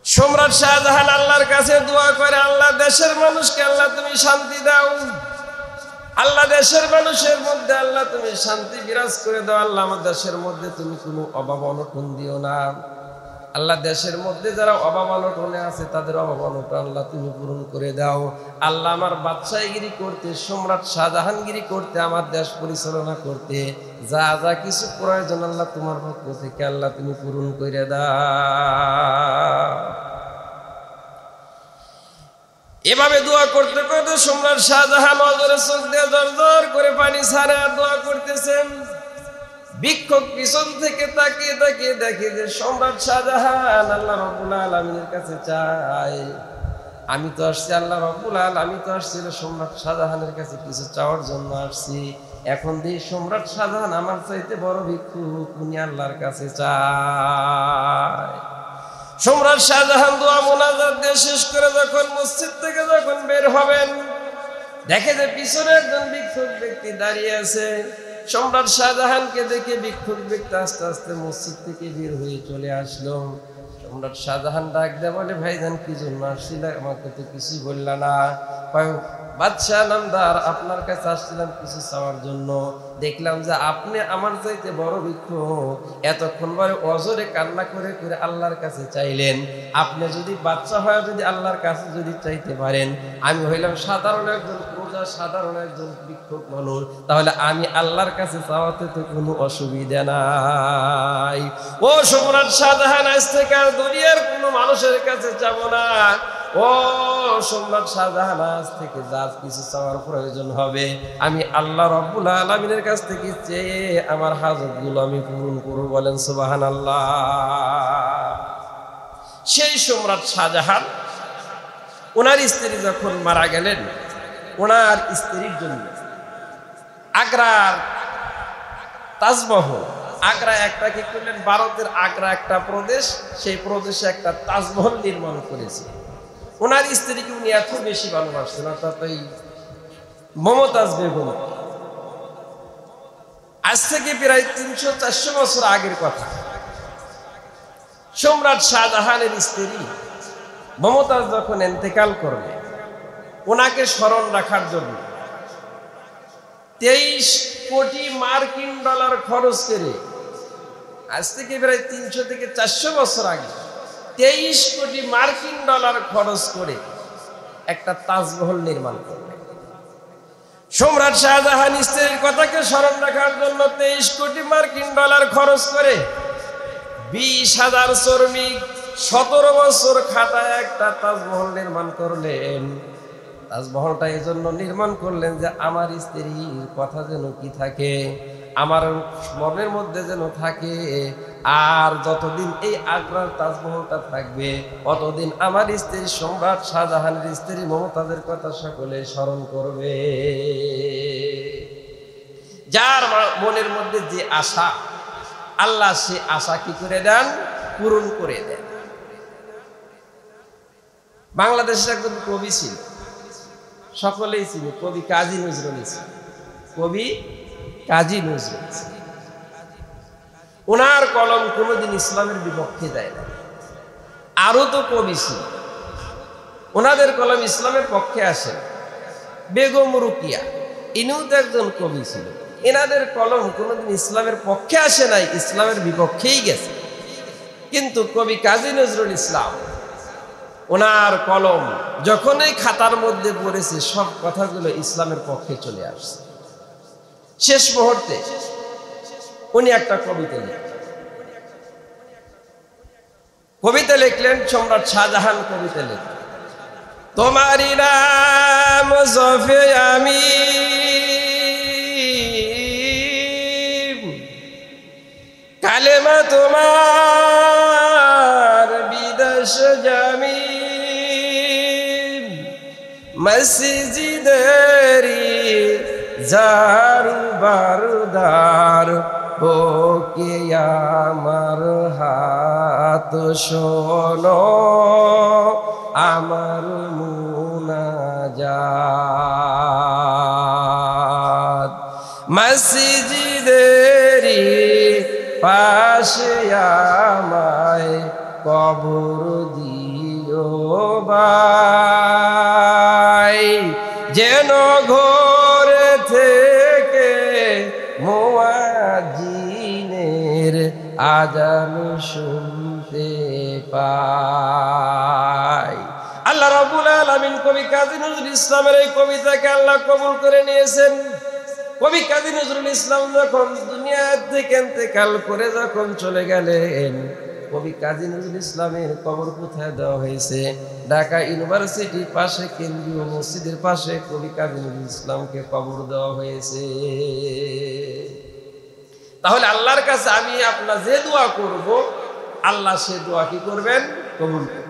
সম্রাট শাহজাহান আল্লাহর কাছে দোয়া করে, আল্লাহ দেশের মানুষকে আল্লাহ তুমি শান্তি দাও, আল্লাহ দেশের মানুষের মধ্যে আল্লাহ তুমি শান্তি বিরাজ করে দাও, আল্লাহ আমার দেশের মধ্যে তুমি কোনো অভাব অনটন দিও না, আল্লাহ দেশের মধ্যে যারা অভাব অনটনে আছে তাদের অভাব অনটন আল্লাহ তুমি পূরণ করে দাও। আল্লাহ আমার বাদশাহগিরি করতে, সম্রাট শাহজাহানগিরি করতে, আমার দেশ পরিচালনা করতে যা যা কিছু প্রয়োজন আল্লাহ তোমার পক্ষ থেকে আল্লাহ তুমি পূরণ করে দাও। এভাবে দোয়া করতে করতে সম্রাট শাহজাহান নজরে চোখ দিয়ে জর করে পানি ছাড়ে আর দোয়া করতেছেন। ভিক্ষুক পিছন থেকে তাকিয়ে তাকিয়ে দেখে যে সম্রাট শাহজাহান আল্লাহ রাব্বুল আলামিনের কাছে চায়, আমি তো আসছি আল্লাহ রাব্বুল আলামিন, আমি তো আসছি সম্রাট শাহজাহানের কাছে কিছু চাওয়ার জন্য আসছি। এখন দিয়ে সম্রাট শাহজাহান আমার চাইতে বড় ভিক্ষুক, উনি আল্লাহর কাছে চায়। সম্রাট শাহজাহান দোয়া মোনাজাত দিয়ে শেষ করে যখন মসজিদ থেকে যখন বের হবেন, দেখে যে পিছনে একজন ভিক্ষুক ব্যক্তি দাঁড়িয়ে আছে। সম্রাট শাহজাহানকে দেখে ভিক্ষুক ব্যক্তি আস্তে আস্তে মসজিদ থেকে বের হয়ে চলে আসলো। সম্রাট শাহজাহান ডাক দেয়, বলে ভাইজান কি জন্য আসছিল, আমাকে তো কিছুই বললা না। বাদশাহ নামদার, আপনার কাছে আসছিলাম কিছু চাওয়ার জন্য, দেখলাম যে আপনি আমার চাইতে বড় ভিক্ষুক, এতক্ষণ পরে অজরে কান্না করে করে আল্লাহর কাছে চাইলেন। আপনি যদি বাচ্চা হয় যদি আল্লাহর কাছে যদি চাইতে পারেন, আমি হইলাম সাধারণ একজন প্রজা, সাধারণ একজন ভিক্ষুক মানুষ, তাহলে আমি আল্লাহর কাছে চাওয়াতে তো কোনো অসুবিধা নাই। ও সম্রাট শাহজাহান, আজ থেকে আর দুনিয়ার কোনো মানুষের কাছে যাব না। ও সম্রাট শাহজাহান, আজ থেকে যা কিছু চাওয়ার প্রয়োজন হবে আমি আল্লাহ রাব্বুল আলামিনের কাছ থেকে চেয়ে আমার হাজতগুলো আমি পূরণ করব। বলেন সুবহানাল্লাহ। সেই সম্রাট শাহজাহান ওনার স্ত্রী যখন মারা গেলেন, ওনার স্ত্রীর জন্য আগ্রার তাজমহল, আগ্রা একটা কি করলেন, ভারতের আগ্রা একটা প্রদেশ, সেই প্রদেশে একটা তাজমহল নির্মাণ করেছে। ওনার স্ত্রীকে উনি এত বেশি ভালোবাসতেন, অর্থাৎ ওই মমতাজ বেগম। আজ থেকে প্রায় 300-400 বছর আগের কথা। সম্রাট শাহজাহানের স্ত্রী মমতাজ যখন ইন্তেকাল করবে, ওনাকে স্মরণ রাখার জন্য 23 কোটি মার্কিন ডলার খরচ করে, আজ থেকে প্রায় 300 থেকে 400 বছর আগে 23 কোটি মার্কিন ডলার খরচ করে একটা তাজমহল নির্মাণ করবে। সম্রাট শাহজাহান স্ত্রীর কথাকে স্মরণ রাখার জন্য 23 কোটি মার্কিন ডলার খরচ করে 20,000 শ্রমিক 17 বছর খাটায় একটা তাজমহল নির্মাণ করলেন। তাজমহলটা এই জন্য নির্মাণ করলেন যে আমার স্ত্রীর কথা যেন কি থাকে, আমার মনের মধ্যে যেন থাকে, আর যতদিন এই আগ্রার তাজমহলটা থাকবে ততদিন আমার স্ত্রী সম্রাট শাহজাহানের স্ত্রী মমতাজের কথা সকলে স্মরণ করবে। যার মনের মধ্যে যে আশা, আল্লাহ সে আশা কি করে দেন, পূরণ করে দেন। বাংলাদেশের একজন কবি ছিল, সকলেই ছিল, কবি কাজী নজরুল ইসলাম। কবি কাজী নজরুল ইসলাম, ওনার কলম কোনোদিন ইসলামের বিপক্ষে যায় না। আরো তো কবি ছিল, ওনাদের কলম ইসলামের পক্ষে আসে। বেগম রুকিয়া, ইনিও তো একজন কবি ছিল, এনাদের কলম কোনোদিন ইসলামের পক্ষে আসে নাই, ইসলামের বিপক্ষেই গেছে। কিন্তু কবি কাজী নজরুল ইসলাম, ওনার কলম যখনই খাতার মধ্যে পড়েছে সব কথাগুলো ইসলামের পক্ষে চলে আসছে। শেষ মুহূর্তে উনি একটা কবিতা লিখলেন। সম্রাট শাহজাহান কবিতা লিখলেন, তোমারি নাম জফে আমি কালেমা তোমার বিদেশ জামি মসজিদেরি জারু বারদার ও কে আমার হাত শোনো আমার মুনাজাত মসজিদেরি পাশে আমায় কবর দি পাই, যেন ঘরে থেকে মুয়াজ্জিনের আজান শুনতে পাই। আল্লাহ রাব্বুল আলামিন কবি কাজী নজরুল ইসলামের এই কবিতাকে আল্লাহ কবুল করে নিয়েছেন। কবি কাজী নজরুল ইসলাম যখন দুনিয়া থেকে ইন্তেকাল করে যখন চলে গেলেন, কবি কাজী নজরুল ইসলামের কবর কোথায় দেওয়া হয়েছে? ঢাকা ইউনিভার্সিটির পাশে কেন্দ্রীয় মসজিদের পাশে কবি কাজী নজরুল ইসলামকে কবর দেওয়া হয়েছে। তাহলে আল্লাহর কাছে আমি আপনার যে দোয়া করব, আল্লাহ সে দোয়া কি করবেন? কবুল করবেন।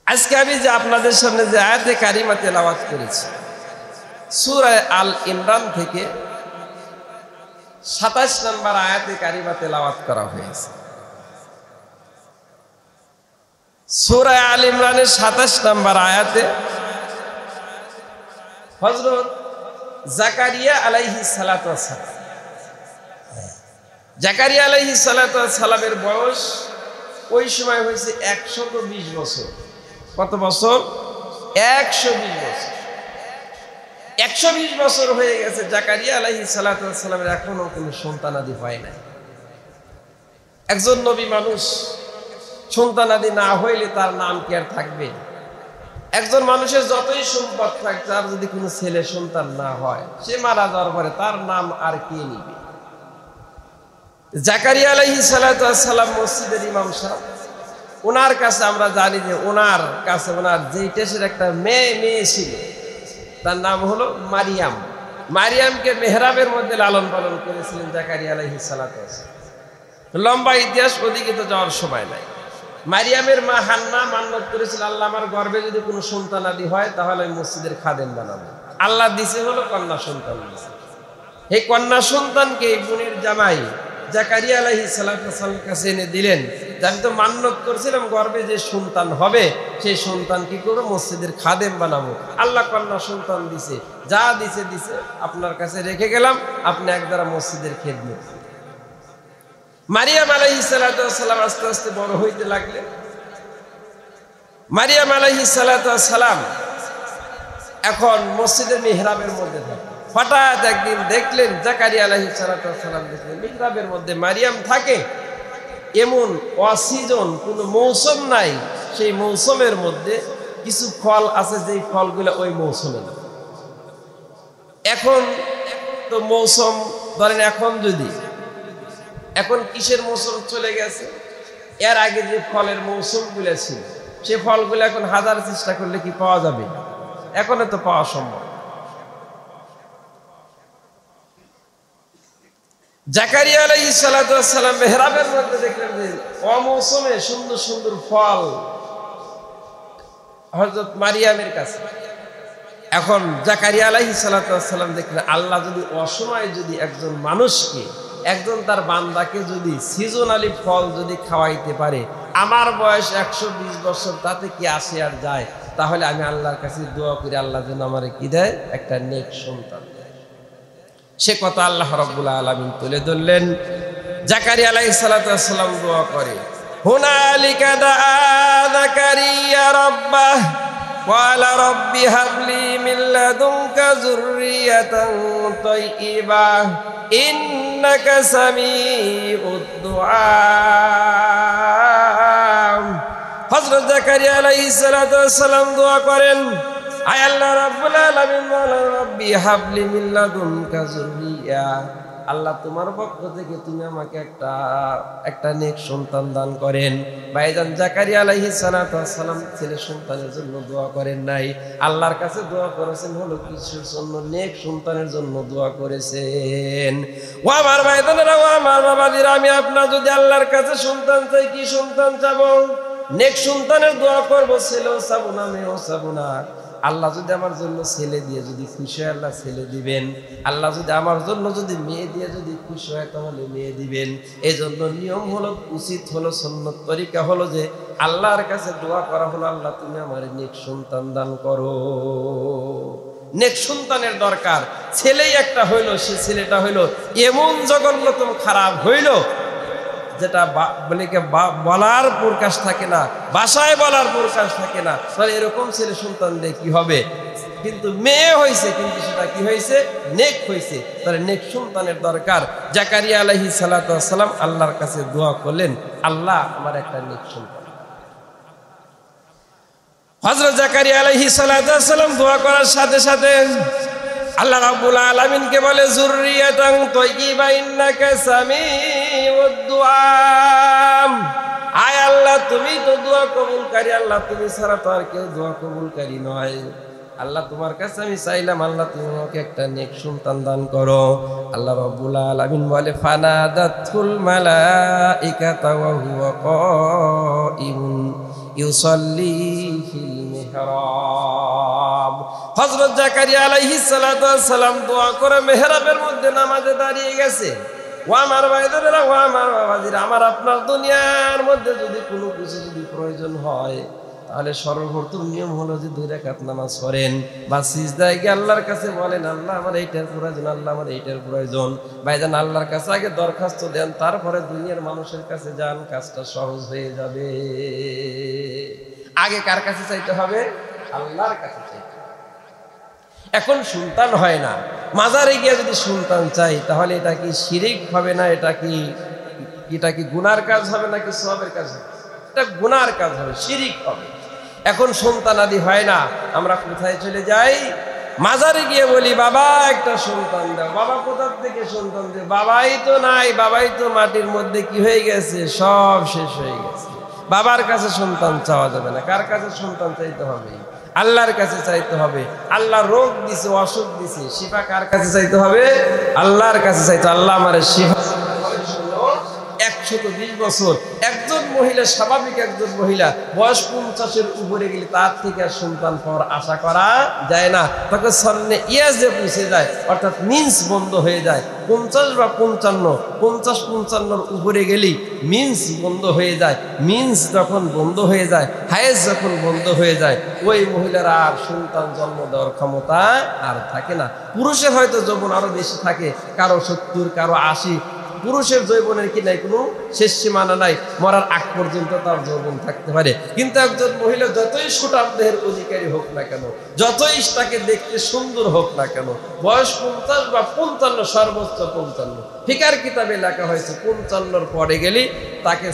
আজকে আমি যে আপনাদের সামনে যে আয়াতে কারিমা তেলাওয়াত করেছি, সূরা আল ইমরান থেকে 27 নম্বর আয়াতে কারিমা তেলাওয়াত করা হয়েছে। সূরা আল ইমরানের 27 নম্বর আয়াতে হযরত জাকারিয়া আলাইহিস সালাতু ওয়াস সালাম, জাকারিয়া আলাইহিস সালাতু ওয়াস সালামের বয়স ওই সময় হয়েছে 120 বছর। কত বছর? 120 বছর। 120 বছর হয়ে গেছে, জাকারিয়া আলাইহিস সালাতু ওয়াস সালামের এখনো কোনো সন্তানাদি হয় নাই। একজন নবী মানুষ সন্তানাদি না হইলে তার নাম কি আর থাকবে? একজন মানুষের যতই সম্পদ থাকে, তার যদি কোনো ছেলে সন্তান না হয়, সে মারা যাওয়ার পরে তার নাম আর কে নিবে? জাকারিয়া আলাইহিস সালাতু ওয়াস সালাম মসজিদের ইমাম সাহেব, ওনার কাছে আমরা জানি যে ওনার কাছে ওনার যেই দেশের একটা মেয়ে ছিল, তার নাম হলো মারিয়াম। মারিয়ামকে মেহরাবের মধ্যে লালন পালন করেছিলেন জাকারিয়া আলাইহিস সালাতু ওয়াস সালাম। লম্বা ইতিহাস, ওদিকে তো যাওয়ার সময় নাই। মারিয়ামের মা হান্না মান্নত করেছিল, আল্লাহ আমার গর্ভে যদি কোনো সন্তান আদি হয় তাহলে আমি মসজিদের খাদেম বানাবো। আল্লাহ দিছে হলো কন্যা সন্তান দিছে। এই কন্যা সন্তানকে বোনের জামাই জাকারিয়া আলাইহিস সালাতু ওয়াস সালামের কাছে এনে দিলেন। আমি তো মান্নত করছিলাম গর্ভে যে সন্তান হবে, সেই সন্তান কি করবো? মসজিদের খাদেম বানাবো। আল্লাহ কন্যা সন্তান দিছে, যা দিছে দিছে, আপনার কাছে রেখে গেলাম, আপনি একদারা মসজিদের খেদমত। মারিয়াম আলাইহিস সালাতু ওয়াস সালাম আস্তে আস্তে বড় হইতে লাগলেন। মারিয়াম আলাইহিস সালাতু ওয়াস সালাম এখন মসজিদের মিহরাবের মধ্যে থাকে। হঠাৎ একদিন দেখলেন জাকারিয়া আলাইহিস সালাতু ওয়াস সালাম দেখলেন মিহরাবের মধ্যে মারিয়াম থাকে, এমন অসিজন কোনো মৌসুম নাই, সেই মৌসুমের মধ্যে কিছু ফল আছে, যেই ফলগুলো ওই মৌসুমে না। এখন তো মৌসুম ধরেন, এখন কিসের মৌসুম চলে গেছে? এর আগে যে ফলের মৌসুমগুলো ছিল, সে ফলগুলো এখন হাজার চেষ্টা করলে কি পাওয়া যাবে? এখনো তো পাওয়া সম্ভব। জাকারিয়া আলাইহিস সালাতু ওয়াস সালাম মেহরাবের মধ্যে দেখলেন যে অমৌসুমে সুন্দর সুন্দর ফল হযরত মারিয়ামের কাছে। এখন জাকারিয়া আলাইহিস সালাতু ওয়াস সালাম দেখলেন, আল্লাহ যদি অসময়ে যদি একজন মানুষকে, একজন তার বান্দাকে যদি সিজনালি ফল যদি খাওয়াইতে পারে, আমার বয়স 120 বছর, তাতে কি আসে আর যায়? তাহলে আমি আল্লাহর কাছে দোয়া করি, আল্লাহ যেন আমারে কি দেয়? একটা নেক সন্তান দেয়। সে কথা আল্লাহ রাব্বুল আলামিন তুলে ধরলেন। জাকারিয়া আলাইহিস সালাতু ওয়াস সালাম দোয়া করে, হুনালিকা দাআ জাকারিয়া রাব্বাহ ক্বালা রাব্বি হাবলি মিন লাদুনকা যুররিয়াতান তাইয়্যিবাহ ইন্নাকা সামিউদ দুআ। হযরত জাকারিয়া আলাইহিস সালাতু ওয়াস সালাম দোয়া করেন, আয় আল্লাহ রাব্বুল আলামিন, রাব্বি হাবলি মিন লাদুনকা যুররিয়া, আল্লাহ তোমার পক্ষ থেকে তুমি আমাকে একটা নেক সন্তান দান করেন। ভাইজান জাকারিয়া আলাইহিস সালাতু ওয়াস সালাম ছেলে সন্তানের জন্য দোয়া করেন নাই, আল্লাহর কাছে দোয়া করেছেন হলো কিছুর জন্য, নেক সন্তানের জন্য দোয়া করেছেন। ও আমার ভাইজানেরা, ও আমার বাবাজিরা, আমি আপনার যদি আল্লাহর কাছে সন্তান চাই, কি সন্তান চাবো? নেক সন্তানের দোয়া করবো, ছেলেও চাবো না, মেয়েও চাবো না। আল্লাহ যদি আমার জন্য ছেলে দিয়ে যদি খুশি হয়, আল্লাহ ছেলে দিবেন। আল্লাহ যদি আমার জন্য যদি মেয়ে দিয়ে যদি খুশি হয়, তাহলে মেয়ে দিবেন। এই জন্য নিয়ম হলো, উচিত হলো, সুন্নত তরিকা হলো যে আল্লাহর কাছে দোয়া করা হলো, আল্লাহ তুমি আমার নেক সন্তান দান করো। নেক সন্তানের দরকার। ছেলেই একটা হইলো, সে ছেলেটা হইলো এমন জঘন্যতম খারাপ হইলো যেটা বলে বলার প্রকাশ থাকে না, ভাষায় বলার প্রকাশ থাকে না, তাহলে এরকম ছেলে সন্তান দিয়ে কি হবে? কিন্তু মেয়ে হয়েছে, কিন্তু সেটা কি হয়েছে? নেক হয়েছে। তাহলে নেক সন্তানের দরকার। জাকারিয়া আলাইহিস সালাতু ওয়াস সালাম আল্লাহর কাছে দোয়া করলেন, আল্লাহ আমার একটা নেক সন্তান। হযরত জাকারিয়া আলাইহিস সালাতু ওয়াস সালাম দোয়া করার সাথে সাথে আল্লাহ রাব্বুল আলামিনকে বলে, যুররিয়াতান তাইয়্যিবা ইন্নাকা সামিউদ দুআ। আয় আল্লাহ, তুমি তো দোয়া কবুলকারী, আল্লাহ তুমি ছাড়া তো আর কেউ দোয়া কবুলকারী নয়। আল্লাহ তোমার কাছে আমি চাইলাম, আল্লাহ তুমি আমাকে একটা নেক সন্তান দান করো। আল্লাহ রাব্বুল আলামিন বলে, ফানাদাতুল মালাইকাতু ওয়া হুয়া কাইমুন ইউসাল্লি ফিল মিহরাব। হযরত জাকারিয়া আলাইহিস সালাতু ওয়াস সালাম দোয়া করে মেহরাবের মধ্যে নামাজে দাঁড়িয়ে গেছে। ও আমার ভাইদেরা, ও আমার বাবাজিরা, আমার আপনার দুনিয়ার মধ্যে যদি কোনো কিছু যদি প্রয়োজন হয়, তাহলে সর্বপ্রথম নিয়ম হলো যে 2 রাকাত নামাজ পড়েন বা সিজদায় গিয়ে আল্লাহর কাছে বলেন, আল্লাহ আমার এইটার প্রয়োজন, আল্লাহ আমার এইটার প্রয়োজন। ভাইজান, আল্লাহর কাছে আগে দরখাস্ত দেন, তারপরে দুনিয়ার মানুষের কাছে যান, কাজটা সহজ হয়ে যাবে। আগে কার কাছে চাইতে হবে? আল্লাহর কাছে চাইতে হবে। এখন সন্তান হয় না, মাজারে গিয়ে যদি সন্তান চাই, তাহলে এটা কি শিরিক হবে না? এটা কি গুনার কাজ হবে নাকি সওয়াবের কাজ হবে? এটা গুনার কাজ হবে, শিরিক হবে। এখন সন্তান আদি হয় না, আমরা কোথায় চলে যাই? মাজারে গিয়ে বলি, বাবা একটা সন্তান দাও। বাবা কোথা থেকে সন্তান দেবে? বাবাই তো নাই, বাবাই তো মাটির মধ্যে কি হয়ে গেছে, সব শেষ হয়ে গেছে। বাবার কাছে সন্তান চাওয়া যাবে না। কার কাছে সন্তান চাইতে হবে? আল্লাহর কাছে চাইতে হবে। আল্লাহ রোগ দিছে, অসুখ দিছে, শিফা কার কাছে চাইতে হবে? আল্লাহর কাছে চাইতে। আল্লাহ আমার শিফা। 120 বছর একজন মহিলা, স্বাভাবিক একজন মহিলা বয়স 50-এর উপরে গেলে তার থেকে আর সন্তান পাওয়ার আশা করা যায় না। তখন সামনে ইয়াজে পৌঁছে যায়, অর্থাৎ মিন্স বন্ধ হয়ে যায়। 50 বা 55, 50-55-র উপরে গেলেই মিন্স বন্ধ হয়ে যায়। মিন্স যখন বন্ধ হয়ে যায়, হায়েজ যখন বন্ধ হয়ে যায়, ওই মহিলারা আর সন্তান জন্ম দেওয়ার ক্ষমতা আর থাকে না। পুরুষের হয়তো যৌবন আরো বেশি থাকে, কারো 70, কারো 80। পুরুষের যৌবনের কি নাই, কোনো শেষ সীমানা নাই, মরার আগ পর্যন্ত তার যৌবন থাকতে পারে। কিন্তু একজন মহিলা যতই সুঠাম দেহের অধিকারী হোক না কেন, যতই তাকে দেখতে সুন্দর হোক না কেন, বয়স 50 বা 55, সর্বোচ্চ 55, ফিকার কিতাবে লেখা হয়েছে 55-র পরে গেলে তাকে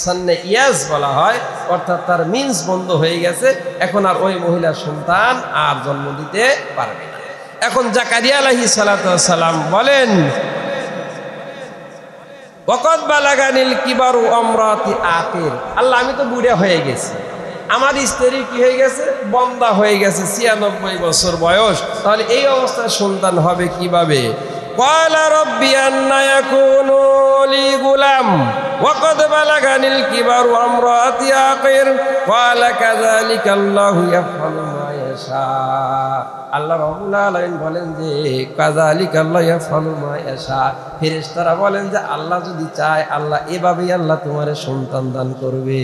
সান্নে ইয়াজ বলা হয়, অর্থাৎ তার মিন্স বন্ধ হয়ে গেছে। এখন আর ওই মহিলা সন্তান আর জন্ম দিতে পারবে না। এখন জাকারিয়া আলাইহিস সালাতু ওয়াস সালাম বলেন, ওয়াকাদ বালাগানিল কিবারু আমরাতি আকির। আল্লাহ, আমি তো বুড়া হয়ে গেছি, আমার স্ত্রী কি হয়ে গেছে? বন্দা হয়ে গেছে, 96 বছর বয়স। তাহলে এই অবস্থায় সন্তান হবে কিভাবে? ক্বালা রাব্বি আন্না ইয়াকুনু লি গুলাম ওয়াকাদ বালাগানিল কিবারু আমরাতি আকির ক্বালা কাযালিকা আল্লাহু ইয়াফআলু মা ইয়াশা। আল্লাহ রাব্বুল আলামিন বলেন যে কাযালিকা আল্লাহু ইয়াফআলু মা ইয়াশা। ফেরেশতারা বলেন যে আল্লাহ যদি চায়, আল্লাহ এভাবেই আল্লাহ তোমার সন্তান দান করবে।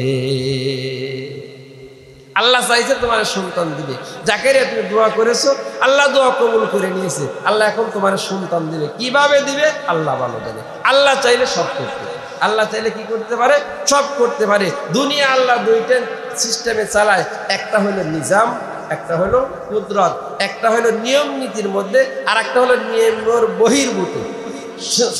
আল্লাহ চাইছে তোমার সন্তান দিবে। জাকারিয়া, তুমি দোয়া করেছো, আল্লাহ দোয়া কবুল করে নিয়েছে, আল্লাহ এখন তোমার সন্তান দিবে। কিভাবে দিবে আল্লাহ ভালো জানে। আল্লাহ চাইলে সব করতে পারে। আল্লাহ চাইলে কি করতে পারে? সব করতে পারে। দুনিয়া আল্লাহ 2টা সিস্টেমে চালায়, একটা হলো নিজাম, একটা হলো কুদরত, একটা হলো নিয়ম নীতির মধ্যে, আর একটা হলো নিয়মের বহির্ভূত।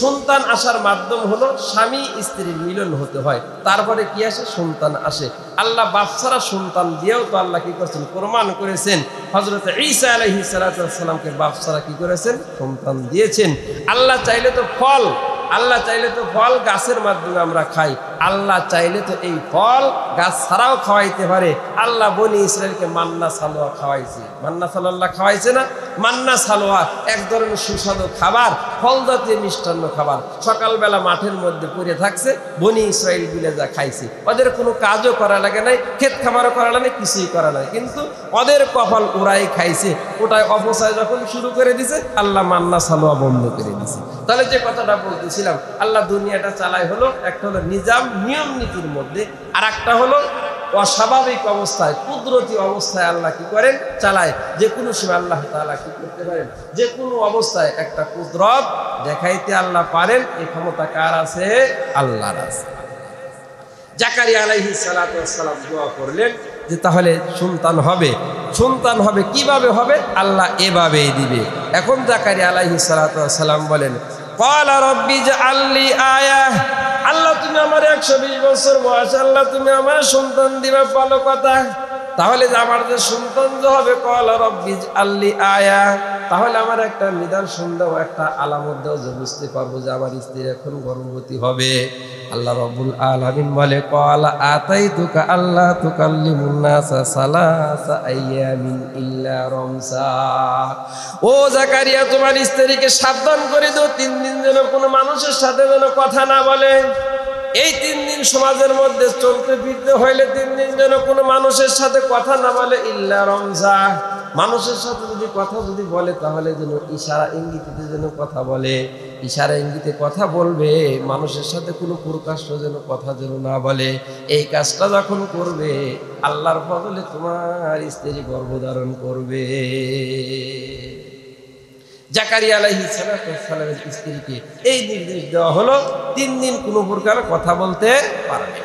সন্তান আসার মাধ্যম হলো স্বামী স্ত্রীর মিলন হতে হয়, তারপরে কি আসে? সন্তান আসে। আল্লাহ বাপসারা সন্তান দিয়েও তো আল্লাহ কি করেছেন? প্রমাণ করেছেন। হযরত ঈসা আলাইহিস সালাতু ওয়াস সালামকে বাপসারা কি করেছেন? সন্তান দিয়েছেন। আল্লাহ চাইলে তো ফল, আল্লাহ চাইলে তো ফল গাছের মাধ্যমে আমরা খাই, আল্লাহ চাইলে তো এই ফল গাছ ছাড়াও খাওয়াইতে পারে। আল্লাহ বনি ইসরায়েলকে মান্না সালোয়া খাওয়াইছে। মান্না সালোয়া খাওয়াইছে না? মান্না সালোয়া এক ধরনের সুস্বাদু খাবার, ফল জাতীয় মিষ্টান্ন খাবার। সকালবেলা মাঠের মধ্যে পড়ে থাকছে, বনি ইসরায়েল গুলে যা খাইছে। ওদের কোনো কাজও করা লাগে নাই, ক্ষেত খামারও করা লাগে, কিছুই করা নাই, কিন্তু ওদের কপাল ওরাই খাইছে। ওটাই অপচয় যখন শুরু করে দিছে, আল্লাহ মান্না সালোয়া বন্ধ করে দিছে। তাহলে যে কথাটা বলতেছিলাম, আল্লাহ দুনিয়াটা চালায় হলো একটা হলো নিজাম নিয়ম নীতির মধ্যে, আর একটা হলো অস্বাভাবিক অবস্থায়, কুদরতি অবস্থায় আল্লাহ কি করেন? চালায়। যে কোনো সময় আল্লাহ তাআলা কি করতে পারেন? যে কোনো অবস্থায় একটা কুদরত দেখাইতে আল্লাহ পারেন। এই ক্ষমতা কার আছে? আল্লাহর আছে। জাকারিয়া আলাইহিস সালাতু ওয়াস সালাম দোয়া করলেন যে তাহলে সন্তান হবে। সন্তান হবে কিভাবে হবে? আল্লাহ এভাবেই দিবে। এখন জাকারিয়া আলাইহিস সালাতু ওয়াস সালাম বলেন, ক্বালা রাব্বি জাআললি আয়া, আল্লাহ তুমি আমার 120 বছর বয়স, আল্লাহ তুমি আমার সন্তান দিবে, ভালো কথা। তাহলে যে আমার যে সন্তান যে হবে, ক্বালা রাব্বি জাআললি আয়া, তাহলে আমার একটা নিদর্শন দাও, একটা আলামত দাও যে বুঝতে পারবো যে আমার স্ত্রী এখন গর্ভবতী হবে। আল্লাহ রাব্বুল আলামিন বলে, ক্বালা আতাইতুকা আল্লা তুকাল্লিমুন নাসা সালাসা আইয়ামিন ইল্লা রামসা, ও জাকারিয়া তোমার স্ত্রীকে সাবধান করে দাও 3 দিন যেন কোনো মানুষের সাথে যেন কথা না বলে। এই 3 দিন সমাজের মধ্যে চলতে ফিরতে হইলে 3 দিন যেন কোনো মানুষের সাথে কথা না বলে, ইল্লা রামসা, মানুষের সাথে যদি কথা যদি বলে তাহলে যেন ইশারা ইঙ্গিতে যেন কথা বলে, ইশারা ইঙ্গিতে কথা বলবে, মানুষের সাথে কোনো প্রকাশ্য যেন কথা যেন না বলে। এই কাজটা যখন করবে আল্লাহর ফজলে তোমার স্ত্রী গর্ভধারণ করবে। জাকারিয়া আলাইহিস সালামের স্ত্রীকে এই নির্দেশ দেওয়া হলো, 3 দিন কোনো প্রকার কথা বলতে পারবে।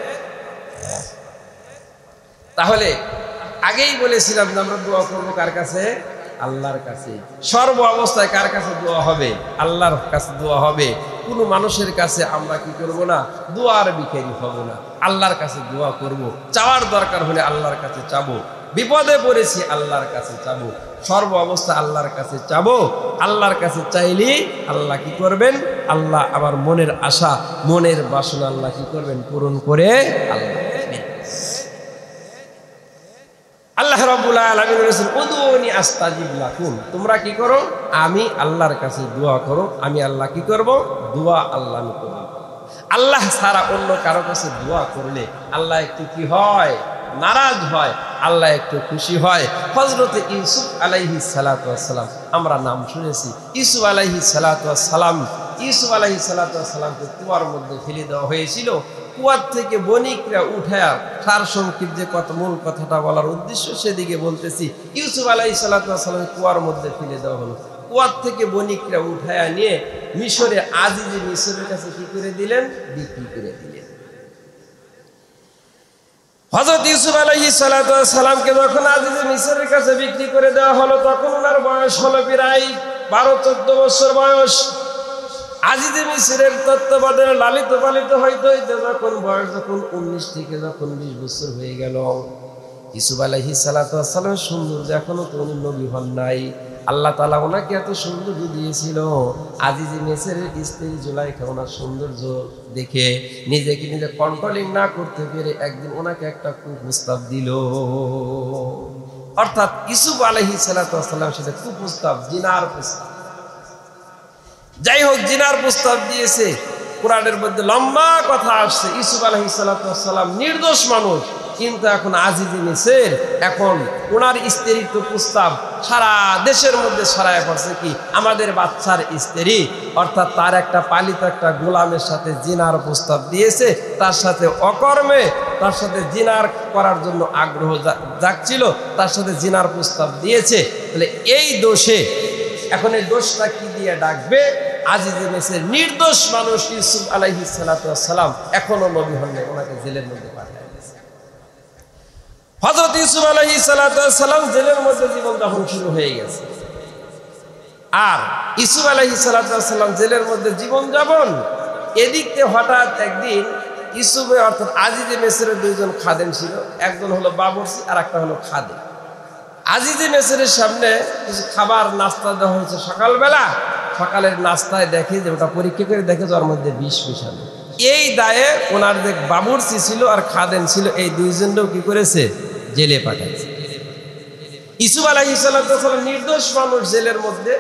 তাহলে আগেই বলেছিলাম যে আমরা দোয়া করবো কার কাছে? আল্লাহর কাছে। সর্ব অবস্থায় কার কাছে দোয়া হবে? আল্লাহর কাছে দোয়া হবে। কোনো মানুষের কাছে আমরা কি করব না, দোয়ার ভিখারি হব না, আল্লাহর কাছে দোয়া করব। চাওয়ার দরকার হলে আল্লাহর কাছে চাবো, বিপদে পড়েছি আল্লাহর কাছে চাবো, সর্ব অবস্থা আল্লাহর কাছে চাবো। আল্লাহর কাছে চাইলে আল্লাহ কি করবেন? আল্লাহ আমার মনের আশা, মনের বাসনা আল্লাহ কি করবেন? পূরণ করে আল্লাহ। আল্লাহ রাব্বুল আলামিন বলেছেন, উদুনি আস্তাজিব লাকুম, তোমরা কি করো? আমি আল্লাহর কাছে দোয়া করো, আমি আল্লাহ কি করব? দোয়া আল্লাহ আমি করব। আল্লাহ ছাড়া অন্য কারো কাছে দোয়া করলে আল্লাহ একটু কি হয়? নারাজ হয়, আল্লাহ একটু খুশি হয়। হযরত ইউসুফ আলাইহিস সালাতু ওয়াস সালাম, আমরা নাম শুনেছি ইউসুফ আলাইহিস সালাতু ওয়াস সালাম, ইউসুফ আলাইহিস সালাতু ওয়াস সালামকে কুয়ার মধ্যে ফেলে দেওয়া হয়েছিল। কুয়ার থেকে বণিকরা উঠায়া, সারসংক্ষেপ যে কত মূল কথাটা বলার উদ্দেশ্য সেদিকে বলতেছি। ইউসুফ আলাইহিস সালাতু ওয়াস সালাম কুয়ার মধ্যে ফেলে দেওয়া হলো। কুয়ার থেকে বণিকরা উঠায়া নিয়ে মিশরে আজিজে মিশরের কাছে কি করে দিলেন? বিক্রি করে দিলেন। হযরত ইউসুফ আলাইহিস সালাতু ওয়াস সালামকে যখন আজিজে মিশরের কাছে বিক্রি করে দেওয়া হলো, তখন ওনার বয়স হলো প্রায় 12-14 বছর বয়স। আজিজে মিশরের তত্ত্বাবধানে লালিত পালিত হইতে হইতে যখন বয়স যখন 19 থেকে যখন 20 বছর হয়ে গেল, ইউসুফ আলাইহিস সালাতু ওয়াস সালামের সৌন্দর্য এখনো তো উনি নবী হন নাই। আল্লাহ তাআলা ওনাকে এত সৌন্দর্য দিয়েছিল, আজিজে মিশরের স্ত্রী জুলাইখা ওনার সৌন্দর্য দেখে নিজেকে নিজে কন্ট্রোলিং না করতে পেরে একদিন ওনাকে একটা কুপ্রস্তাব দিল। অর্থাৎ ইউসুফ আলাইহিস সালাতু ওয়াস সালামের সাথে কুপ্রস্তাব, জিনার প্রস্তাব। যাই হোক, জিনার প্রস্তাব দিয়েছে। কোরআনের মধ্যে লম্বা কথা আসছে। ইউসুফ আলাইহিস সালাতু ওয়াস সালাম নির্দোষ মানুষ, কিন্তু এখন আজিজে মিশর, এখন ওনার স্ত্রীর তো প্রস্তাব সারা দেশের মধ্যে ছড়ায় পড়ছে কি আমাদের বাচ্চার স্ত্রী, অর্থাৎ তার একটা পালিত একটা গোলামের সাথে জিনার প্রস্তাব দিয়েছে, তার সাথে অকর্মে তার সাথে জিনার করার জন্য আগ্রহ জাগছিল, তার সাথে জিনার প্রস্তাব দিয়েছে। তাহলে এই দোষে এখন এই দোষটা কি দিয়ে ডাকবে? আজিজে মিশর নির্দোষ মানুষ ইউসুফ আলাইহিস সালাতু ওয়াস সালাম এখনো নবী হন নাই, ওনাকে জেলের মধ্যে পাঠায় দিয়েছে। হযরত ইউসুফ আলাইহিস সালাতু ওয়াস সালাম জেলের মধ্যে জীবন যাপন শুরু হয়ে গেছে। আর ইউসুফ আলাইহিস সালাতু ওয়াস সালাম জেলের মধ্যে জীবন যাপন, এদিক থেকে হঠাৎ একদিন ইউসুফের অর্থাৎ আজিজে মিশরের 2 জন খাদেম ছিল, একজন হলো বাবুর্চি আর একটা হলো খাদেম। আজিজে মিশরের সামনে কিছু খাবার নাস্তা দেওয়া হয়েছে সকালবেলা। সকালের নাস্তায় দেখে যে ওটা পরীক্ষা করে দেখে যে ওর মধ্যে বিষ মেশানো। এই দায়ে ওনার যে বাবুর্চি ছিল আর খাদেম ছিল, এই 2 জনও কি করেছে? জেলে পাঠাইছে। ইউসুফ আলাইহিস সালাতু ওয়াস সালাম নির্দোষ মানুষ জেলের মধ্যে,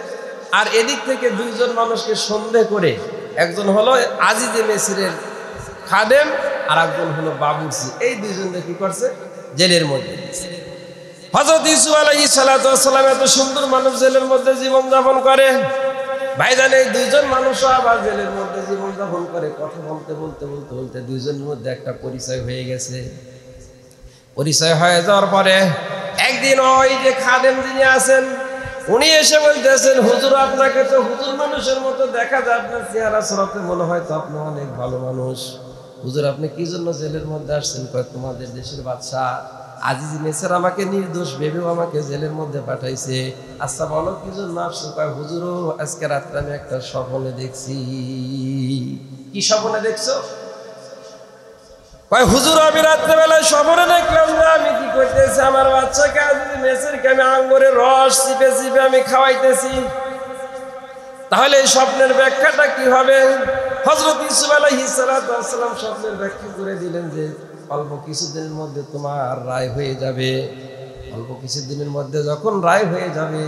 আর এদিক থেকে 2 জন মানুষকে সন্দেহ করে, একজন হলো আজিজে মিশরের খাদেম আর একজন হলো বাবুর্চি, এই 2 জনকে কি করছে? জেলের মধ্যে। হযরত ইউসুফ আলাইহিস সালাতু ওয়াস সালাম এত সুন্দর মানুষ জেলের মধ্যে জীবন যাপন করে। ভাইজান, এই 2 জন মানুষ আবার জেলের মধ্যে জীবন যাপন করে। কথা বলতে বলতে বলতে বলতে 2 জনের মধ্যে একটা পরিচয় হয়ে গেছে। পরিচয় হয়ে যাওয়ার পরে একদিন ওই যে খাদেম যিনি আছেন উনি এসে বলতেছেন, হুজুর আপনাকে তো হুজুর মানুষের মতো দেখা যায়, আপনার চেহারা সুরতে মনে হয় তো আপনি অনেক ভালো মানুষ। হুজুর আপনি কি জন্য জেলের মধ্যে আসছেন? কয় তোমাদের দেশের বাদশা আজিজ মিসর আমাকে নির্দোষ ভেবেও আমাকে জেলের মধ্যে পাঠাইছে। আচ্ছা বলো কি জন্য আসছো? কয় হুজুরও আজকে রাত্রে আমি একটা স্বপ্নে দেখছি। কি স্বপ্নে দেখছো? কয় হুজুর আমি রাত্রেবেলায় স্বপ্নে দেখলাম যে আমি কি করতেছি, আমার বাচ্চাকে আজিজ মিসরকে আমি আঙ্গুরের রস চিপে চিপে আমি খাওয়াইতেছি। তাহলে এই স্বপ্নের ব্যাখ্যাটা কি হবে? হযরত ইউসুফ আলাইহিস সালাম স্বপ্নের ব্যাখ্যা করে দিলেন যে অল্প কিছুদিনের মধ্যে তোমার রায় হয়ে যাবে। অল্প কিছুদিনের মধ্যে যখন রায় হয়ে যাবে,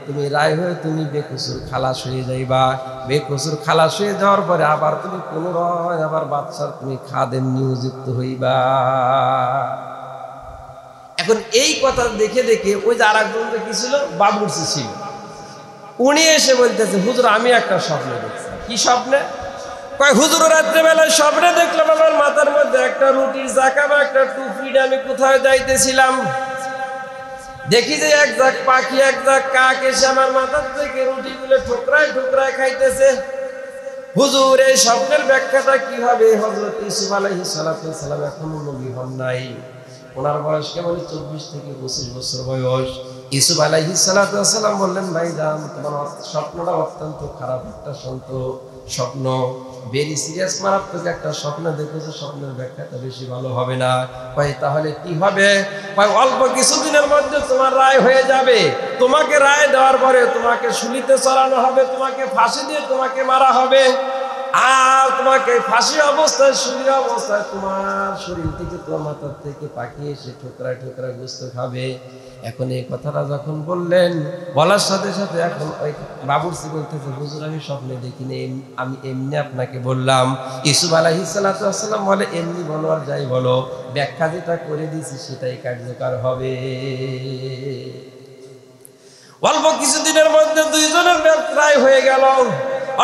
তুমি রায় হয়ে তুমি বেকসুর খালাস হয়ে যাইবা। বেকসুর খালাস হয়ে যাওয়ার পরে আবার তুমি পুনরায় আবার বাদশার তুমি খাদেম নিয়োজিত হইবা। এখন এই কথা দেখে দেখে ওই যে আরেকজন কি ছিল, বাবুর্চি ছিল, উনি এসে বলতেছে হুজুর আমি একটা স্বপ্ন দেখছি। কি স্বপ্নে? কয় হুজুর রাত্রেবেলায় স্বপ্নে দেখলাম আমার মাথার মধ্যে একটা রুটির জাকা বা একটা টুকরি, আমি কোথায় যাইতেছিলাম, দেখি যে এক জাক পাখি এক জাক কাক এসে আমার মাথার থেকে রুটিগুলো ঠোকরায় ঠোকরায় খাইতেছে। হুজুর এই স্বপ্নের ব্যাখ্যাটা কি হবে? হযরত ইউসুফ আলাইহিস সালাম এখনো নবী হন নাই, ওনার বয়স কেবল 24 থেকে 25 বছর বয়স। ইউসুফ আলাইহিস সালাম বললেন ভাইজান তোমার স্বপ্নটা অত্যন্ত খারাপ একটা স্বপ্ন, ভেরি সিরিয়াস মারাত্মক একটা স্বপ্ন দেখেছো, স্বপ্নের ব্যাখ্যাটা বেশি ভালো হবে না। কয় তাহলে কি হবে? কয় অল্প কিছুদিনের মধ্যে তোমার রায় হয়ে যাবে, তোমাকে রায় দেওয়ার পরে তোমাকে শুলিতে চড়ানো হবে, তোমাকে ফাঁসি দিয়ে তোমাকে মারা হবে, আর তোমাকে ফাঁসি অবস্থায় শুলি অবস্থায় তোমার শরীর থেকে তোমার মাথার থেকে পাখি এসে ঠোকরায় ঠোকরায় গোস্ত খাবে। এখন এই কথাটা যখন বললেন, বলার সাথে সাথে এখন ওই বাবুর্চি বলতেছে হুজুর আমি স্বপ্নে দেখিনি, আমি এমনি আপনাকে বললাম। ইউসুফ আলাইহিস সালাম বলে এমনি বলো আর যাই বলো, ব্যাখ্যা যেটা করে দিয়েছি সেটাই কার্যকর হবে। অল্প কিছুদিনের মধ্যে দুইজনের রায় হয়ে গেল,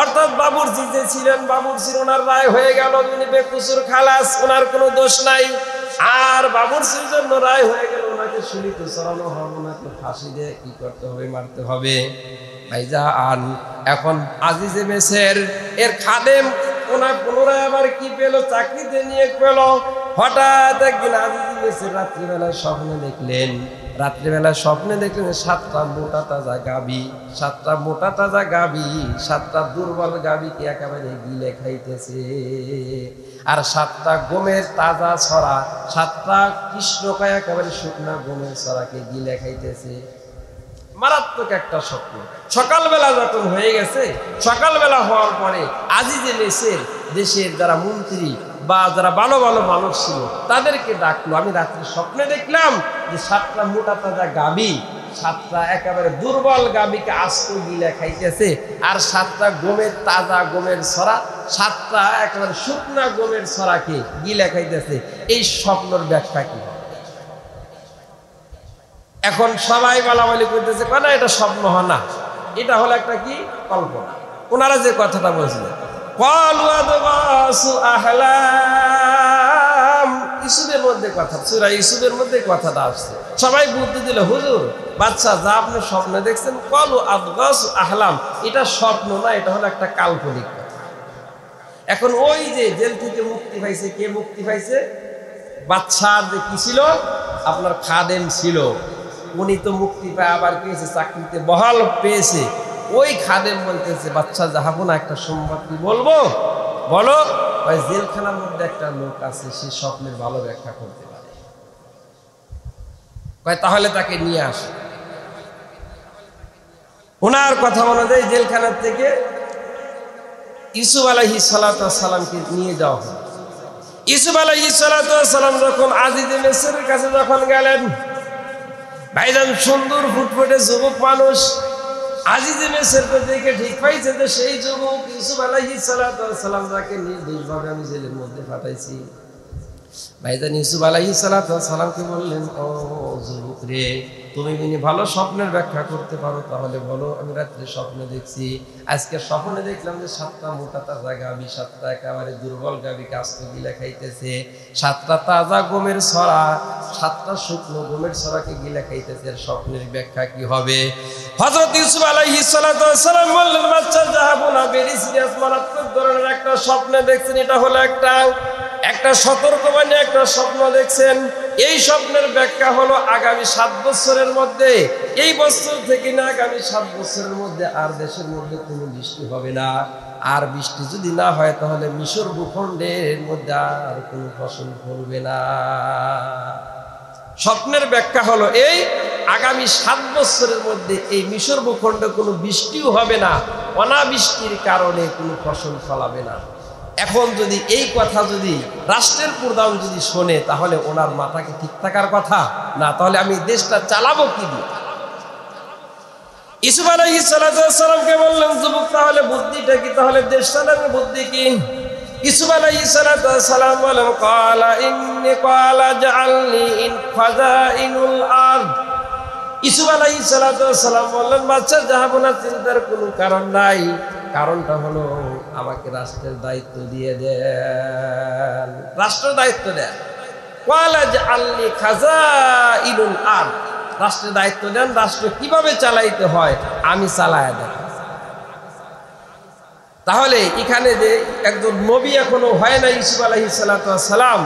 অর্থাৎ বাবুর্চি যে ছিলেন বাবুর্চির ওনার রায় হয়ে গেল, উনি বেকসুর খালাস, ওনার কোনো দোষ নাই। আর বাবুর্চির জন্য রায় হয়ে গেল, ওনাকে শুলিতে চড়ানো হবে, ওনাকে ফাঁসি দিয়ে কি করতে হবে, মারতে হবে। ভাইজান এখন আজিজে মিসর এর খাদেম ওনার পুনরায় আবার কি পেল, চাকরিতে নিয়ে পেল। হঠাৎ একদিন আজিজে মিসর রাত্রিবেলা স্বপ্নে দেখলেন, স্বপ্নে দেখলেন 7টা মোটা তাজা গাবি, 7টা মোটা তাজা গাবি 7টা দুর্বল গাবিকে একেবারে গিলে খাইতেছে। আর 7টা গমের তাজা ছড়া, 7টা কৃষ্ণকায় একেবারে শুকনা গমের ছড়াকে গিলে খাইতেছে। মারাত্মক একটা স্বপ্ন। সকালবেলা যখন হয়ে গেছে, সকালবেলা হওয়ার পরে আজিজে মিসর দেশের যারা মন্ত্রী বা যারা ভালো ভালো মানুষ ছিল তাদেরকে ডাকলো, আমি রাত্রে স্বপ্নে দেখলাম যে 7টা মোটা তাজা গাবি 7টা একেবারে দুর্বল গাবিকে আস্ত গিলে খাইতেছে, আর 7টা গমের তাজা গমের ছড়া 7টা একেবারে শুকনা গমের ছড়াকে গিলে খাইতেছে। এই স্বপ্নের ব্যাখ্যা কি? এখন সবাই বলাবলি করতেছে না এটা স্বপ্ন হয় না, এটা হলো একটা কি কল্পনা। ওনারা যে কথাটা বলছিলেন ইউসুফের মধ্যে কথা, সূরা ইউসুফের মধ্যে কথাটা আসছে। সবাই বুদ্ধি দিল হুজুর বাদশা যা আপনি স্বপ্নে দেখছেন কলু আদগাসু আহলাম, এটা স্বপ্ন না, এটা হলো একটা কাল্পনিক কথা। এখন ওই যে জেল থেকে মুক্তি পাইছে, কে মুক্তি পাইছে? বাদশার যে কি ছিল, আপনার খাদেম ছিল, উনি তো মুক্তি পায় আবার কি হয়েছে, চাকরিতে বহাল পেয়েছে। ওই খাদেম বলতেছে বাদশা যাহাবো না, একটা সংবাদ কি বলবো, বলো। ওই জেলখানার মধ্যে একটা লোক আছে, সে স্বপ্নের ভালো ব্যাখ্যা করতে পারে। কয় তাহলে তাকে নিয়ে আসে। ওনার কথা অনুযায়ী জেলখানার থেকে ইউসুফ আলাইহিস সালামকে নিয়ে যাওয়া হয়। ইউসুফ আলাইহিস সালাম যখন আজিজে মিসরের কাছে যখন গেলেন, ভাইজান সুন্দর ফুটফুটে যুবক মানুষ, আজিজে মিসরকে দেখে ঠিক পাইছে যে সেই যুবক ইউসুফ আলাইহিস সালাম যাকে নির্দোষভাবে আমি জেলের মধ্যে পাঠাইছি। ভাইজান ইউসুফ আলাইহিস সালামকে বললেন, ও যুবক রে, তুমি ভালো স্বপ্নের ব্যাখ্যা করতে পারো তাহলে বলো। আমি রাত্রে স্বপ্নে দেখছি, আজকে স্বপ্নে দেখলাম যে 7টা মোটা তাজা গাবি 7টা একেবারে দুর্বল গাবিকে আস্ত গিলে খাইতেছে, 7টা তাজা গমের ছড়া 7টা শুকনো গমের ছড়াকে গিলে খাইতেছে। এর স্বপ্নের ব্যাখ্যা কি হবে? হযরত ইউসুফ আলাইহিস সালাম বললেন, বাচ্চা যাহাবো না, ভেরি সিরিয়াস মারাত্মক ধরনের একটা স্বপ্নে দেখছেন, এটা হলো একটা একটা সতর্কবাণী, একটা স্বপ্ন দেখছেন। এই স্বপ্নের ব্যাখ্যা হলো আগামী 7 বছরের মধ্যে, এই বছর থেকে না আগামী 7 বছরের মধ্যে আর দেশের মধ্যে কোনো বৃষ্টি হবে না। আর বৃষ্টি যদি না হয় তাহলে মিশর ভূখণ্ডের মধ্যে আর কোনো ফসল ফলবে না। স্বপ্নের ব্যাখ্যা হলো এই, আগামী 7 বছরের মধ্যে এই মিশর ভূখণ্ডে কোনো বৃষ্টিও হবে না, অনাবৃষ্টির কারণে কোনো ফসল ফলাবে না। এখন যদি এই কথা যদি রাষ্ট্রের প্রধান যদি শোনে তাহলে ওনার মাথা কি ঠিক থাকার কথা না? তাহলে আমি দেশটা চালাবো কি দিয়ে? ইউসুফ আলাইহিস সালামকে বললেন, যুবক তাহলে বুদ্ধিটা কি, তাহলে দেশ চালানোর বুদ্ধি কি? ইউসুফ আলাইহিস সালাম বলেন, ক্বালা জাআলনি ইন ফাযাইনুল আরদ। ইউসুফ আলাইহিস সালাম বললেন, বাচ্চা যাবো না, চিন্তার কোনো কারণ নাই। কারণটা হলো আমাকে রাষ্ট্রের দায়িত্ব দিয়ে দেন, রাষ্ট্রের দায়িত্ব দেন। ক্বালা জাআলনি খাযাইনুল আরদ, রাষ্ট্রের দায়িত্ব দেন, রাষ্ট্র কিভাবে চালাইতে হয় আমি চালায়া দেন। তাহলে এখানে যে একজন নবী এখনো হয় না ইউসুফ আলাইহিস সালাম,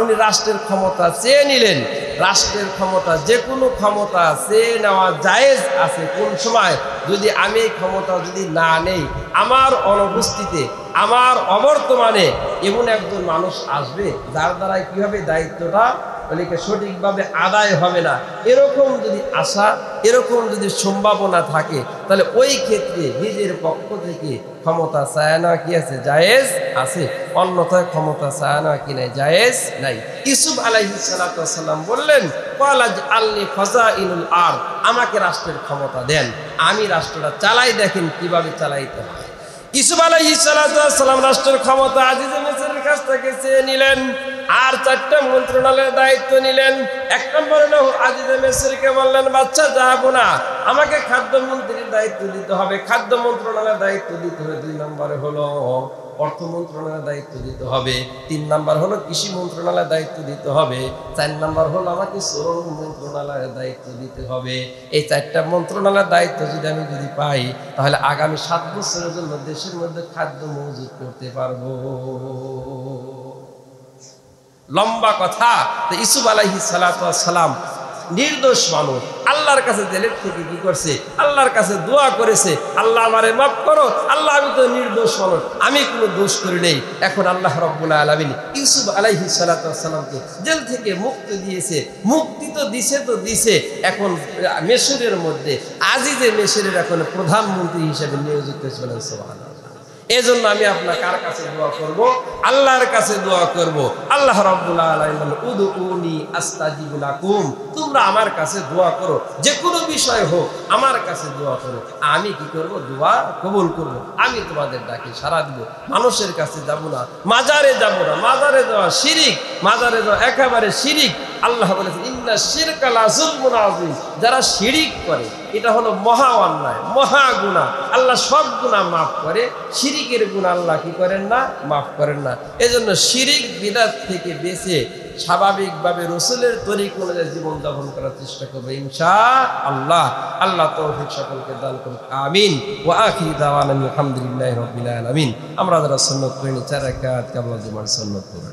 উনি রাষ্ট্রের ক্ষমতা চেয়ে নিলেন। রাষ্ট্রের ক্ষমতা, যে কোনো ক্ষমতা চেয়ে নেওয়া জায়েজ আছে। কোন সময় যদি আমি এই ক্ষমতা যদি না নেই, আমার অনুপস্থিতিতে, আমার অবর্তমানে এমন একজন মানুষ আসবে যার দ্বারা কিভাবে দায়িত্বটা সঠিকভাবে আদায় হবে না, এরকম যদি আশা, এরকম যদি সম্ভাবনা থাকে, তাহলে ওই ক্ষেত্রে নিজের পক্ষ থেকে ক্ষমতা চায় না কি আছে, জায়েজ আছে। অন্যথায় ক্ষমতা চায় না কি নাই, জায়েজ নাই। ইউসুফ আলাইহিস সালাম বললেন, ক্বালা জাআলনি খাযাইনুল আরদ, আমাকে রাষ্ট্রের ক্ষমতা দেন, আমি রাষ্ট্রটা চালাই, দেখেন কিভাবে চালাইতে হয়। ইউসুফ আলাইহিস সালাম রাষ্ট্রের ক্ষমতা আজিজে মিসরের কাছ থেকে চেয়ে নিলেন। আর 4টা মন্ত্রণালয়ের দায়িত্ব নিলেন। 1 নম্বরে আজিজে মিসরকে বললেন, বাচ্চা যাবো না, আমাকে খাদ্যমন্ত্রীর দায়িত্ব দিতে হবে, খাদ্য মন্ত্রণালয়ের দায়িত্ব দিতে হবে। 2 নম্বরে হলো অর্থ মন্ত্রণালয়ের দায়িত্ব দিতে হবে। 3 নম্বর হলো কৃষি মন্ত্রণালয়ের দায়িত্ব দিতে হবে। 4 নম্বর হলো আমাকে শ্রম মন্ত্রণালয়ের দায়িত্ব দিতে হবে। এই 4টা মন্ত্রণালয়ের দায়িত্ব যদি আমি পাই, তাহলে আগামী 7 বছরের জন্য দেশের মধ্যে খাদ্য মজুত করতে পারবো। লম্বা কথা। তো ইউসুফ আলাইহিস সালাম নির্দোষ মানুষ, আল্লাহর কাছে জেলের থেকে কি করছে, আল্লাহর কাছে দোয়া করেছে, আল্লাহ আমারে মাফ করো, আল্লাহ আমি তো নির্দোষ মানুষ, আমি কোনো দোষ করি নেই। এখন আল্লাহ রাব্বুল আলামিন ইউসুফ আলাইহিস সালামকে জেল থেকে মুক্তি দিয়েছে। মুক্তি তো দিছে, এখন মিশরের মধ্যে আজিজে মিশরের এখন প্রধানমন্ত্রী হিসেবে নিয়োজিত হয়েছিলেন। সুবহানাল্লাহ। এজন্য আমি আপনার কার কাছে দোয়া করব? আল্লাহর কাছে দোয়া করব। আল্লাহ রাব্বুল আলামিন উদউনি আস্তাজিব লাকুম, তোমরা আমার কাছে দোয়া করো, যে কোনো বিষয় হোক আমার কাছে দোয়া করো, আমি কি করব? দোয়া কবুল করব, আমি তোমাদের ডাকে সাড়া দিব। মানুষের কাছে যাব না, মাজারে যাব না, মাজারে যাওয়া শিরিক, মাজারে যাওয়া একেবারে শিরিক। আল্লাহ বলেছেন, ইন্না শিরকা লাযুলমুন আযীম, যারা শিরিক করে এটা হলো মহা অন্যায়, মহা গুনাহ। আল্লাহ সব গুনাহ মাফ করে, শিরিকের গুনাহ আল্লাহ কি করেন না, মাফ করেন না। এজন্য শিরিক বিদআত থেকে বেঁচে স্বাভাবিকভাবে রাসূলের তরিকা অনুযায়ী জীবন যাপন করার চেষ্টা করবে ইনশাআল্লাহ। আল্লাহ তৌফিক সকলকে দান করুন, আমিন। ওয়া আখিরু দাওয়ানা আলহামদুলিল্লাহি রাব্বিল আলামিন। আমরা যারা সুন্নাত পড়ি 4 রাকাত কাবলা জুমার সুন্নাত পড়ি।